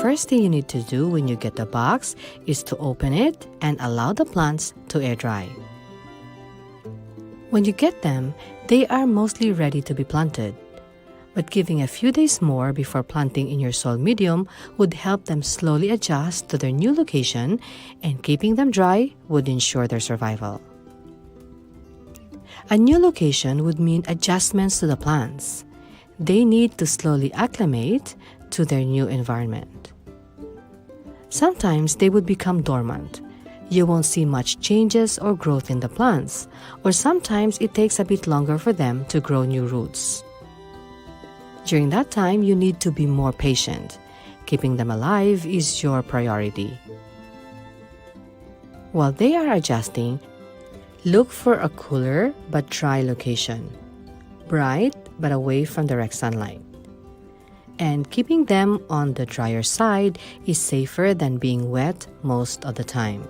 first thing you need to do when you get the box is to open it and allow the plants to air dry. When you get them, they are mostly ready to be planted. But giving a few days more before planting in your soil medium would help them slowly adjust to their new location, and keeping them dry would ensure their survival. A new location would mean adjustments to the plants. They need to slowly acclimate to their new environment. Sometimes they would become dormant. You won't see much changes or growth in the plants, or sometimes it takes a bit longer for them to grow new roots. During that time, you need to be more patient. Keeping them alive is your priority. While they are adjusting, look for a cooler but dry location, bright but away from direct sunlight. And keeping them on the drier side is safer than being wet most of the time.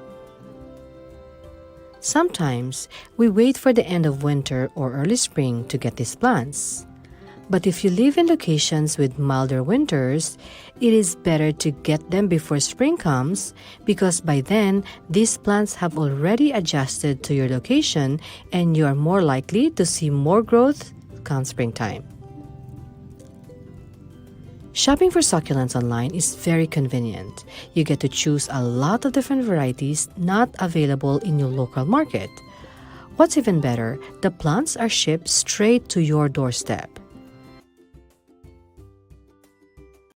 Sometimes, we wait for the end of winter or early spring to get these plants. But if you live in locations with milder winters, it is better to get them before spring comes, because by then, these plants have already adjusted to your location and you are more likely to see more growth come springtime. Shopping for succulents online is very convenient. You get to choose a lot of different varieties not available in your local market. What's even better, the plants are shipped straight to your doorstep.